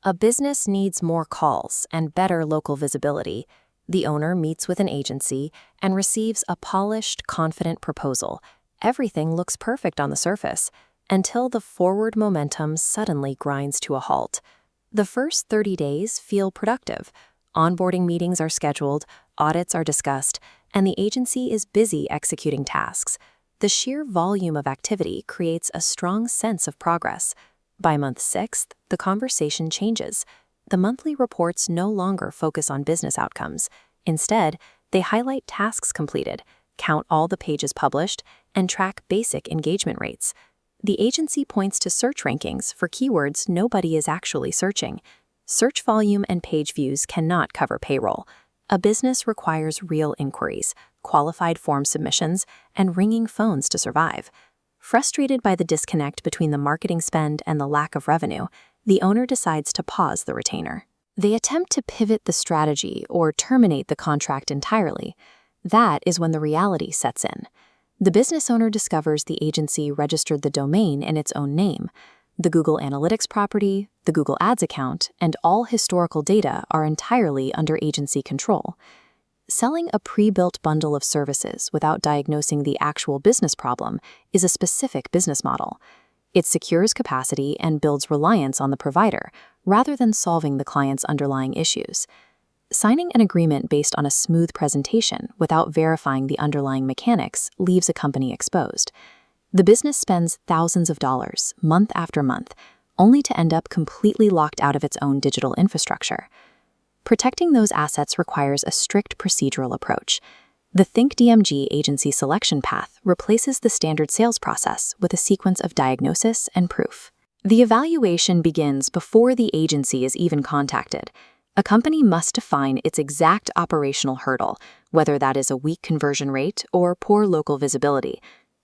A business needs more calls and better local visibility. The owner meets with an agency and receives a polished, confident proposal. Everything looks perfect on the surface, until the forward momentum suddenly grinds to a halt. The first 30 days feel productive. Onboarding meetings are scheduled, audits are discussed, and the agency is busy executing tasks. The sheer volume of activity creates a strong sense of progress. By month 6, the conversation changes. The monthly reports no longer focus on business outcomes. Instead, they highlight tasks completed, count all the pages published, and track basic engagement rates. The agency points to search rankings for keywords nobody is actually searching. Search volume and page views cannot cover payroll. A business requires real inquiries, qualified form submissions, and ringing phones to survive. Frustrated by the disconnect between the marketing spend and the lack of revenue, the owner decides to pause the retainer. They attempt to pivot the strategy or terminate the contract entirely. That is when the reality sets in. The business owner discovers the agency registered the domain in its own name. The Google Analytics property, the Google Ads account, and all historical data are entirely under agency control. Selling a pre-built bundle of services without diagnosing the actual business problem is a specific business model. It secures capacity and builds reliance on the provider, rather than solving the client's underlying issues. Signing an agreement based on a smooth presentation without verifying the underlying mechanics leaves a company exposed. The business spends thousands of dollars, month after month, only to end up completely locked out of its own digital infrastructure. Protecting those assets requires a strict procedural approach. The ThinkDMG agency selection path replaces the standard sales process with a sequence of diagnosis and proof. The evaluation begins before the agency is even contacted. A company must define its exact operational hurdle, whether that is a weak conversion rate or poor local visibility.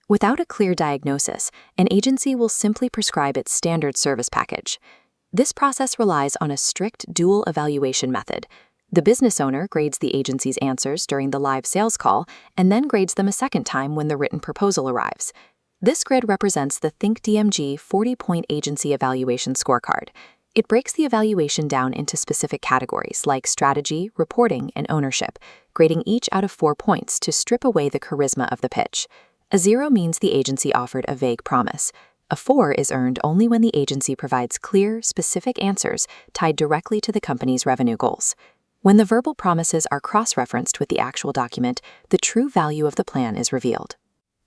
Without a clear diagnosis, an agency will simply prescribe its standard service package. This process relies on a strict dual evaluation method. The business owner grades the agency's answers during the live sales call and then grades them a second time when the written proposal arrives. This grid represents the ThinkDMG 40-point agency evaluation scorecard. It breaks the evaluation down into specific categories like strategy, reporting, and ownership, grading each out of 4 points to strip away the charisma of the pitch. A 0 means the agency offered a vague promise. A 4 is earned only when the agency provides clear, specific answers tied directly to the company's revenue goals. When the verbal promises are cross-referenced with the actual document, the true value of the plan is revealed.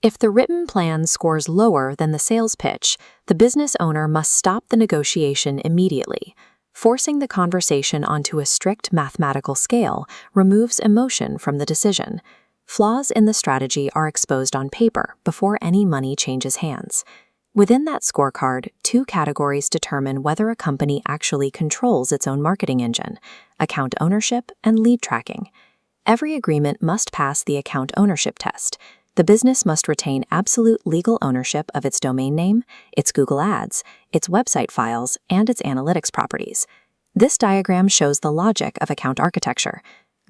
If the written plan scores lower than the sales pitch, the business owner must stop the negotiation immediately. Forcing the conversation onto a strict mathematical scale removes emotion from the decision. Flaws in the strategy are exposed on paper before any money changes hands. Within that scorecard, 2 categories determine whether a company actually controls its own marketing engine: account ownership and lead tracking. Every agreement must pass the account ownership test. The business must retain absolute legal ownership of its domain name, its Google Ads, its website files, and its analytics properties. This diagram shows the logic of account architecture.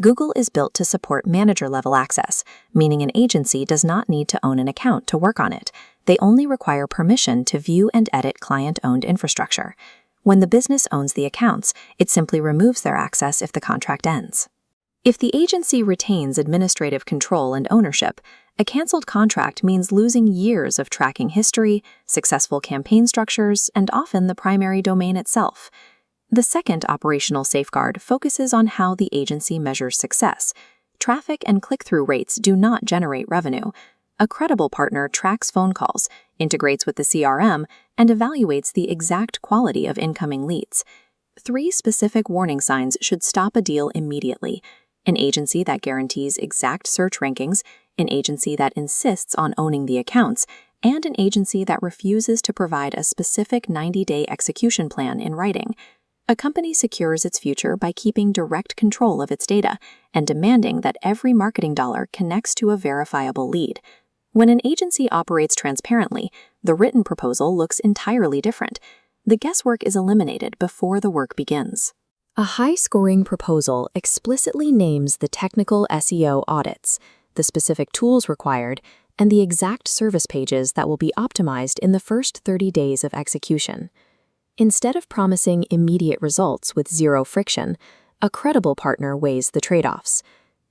Google is built to support manager-level access, meaning an agency does not need to own an account to work on it. They only require permission to view and edit client-owned infrastructure. When the business owns the accounts, it simply removes their access if the contract ends. If the agency retains administrative control and ownership, a canceled contract means losing years of tracking history, successful campaign structures, and often the primary domain itself. The second operational safeguard focuses on how the agency measures success. Traffic and click-through rates do not generate revenue. A credible partner tracks phone calls, integrates with the CRM, and evaluates the exact quality of incoming leads. 3 specific warning signs should stop a deal immediately: an agency that guarantees exact search rankings, an agency that insists on owning the accounts, and an agency that refuses to provide a specific 90-day execution plan in writing. A company secures its future by keeping direct control of its data and demanding that every marketing dollar connects to a verifiable lead. When an agency operates transparently, the written proposal looks entirely different. The guesswork is eliminated before the work begins. A high-scoring proposal explicitly names the technical SEO audits, the specific tools required, and the exact service pages that will be optimized in the first 30 days of execution. Instead of promising immediate results with zero friction, a credible partner weighs the trade-offs.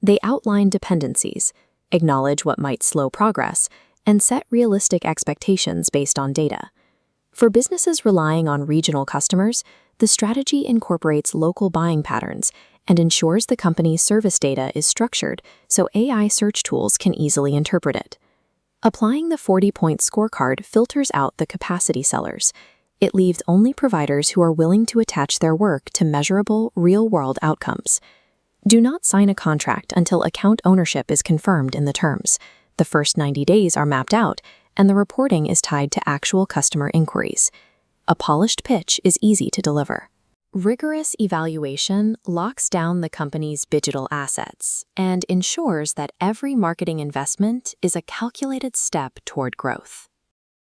They outline dependencies, acknowledge what might slow progress, and set realistic expectations based on data. For businesses relying on regional customers, the strategy incorporates local buying patterns and ensures the company's service data is structured so AI search tools can easily interpret it. Applying the 40-point scorecard filters out the capacity sellers. It leaves only providers who are willing to attach their work to measurable, real-world outcomes. Do not sign a contract until account ownership is confirmed in the terms. The first 90 days are mapped out, and the reporting is tied to actual customer inquiries. A polished pitch is easy to deliver. Rigorous evaluation locks down the company's digital assets and ensures that every marketing investment is a calculated step toward growth.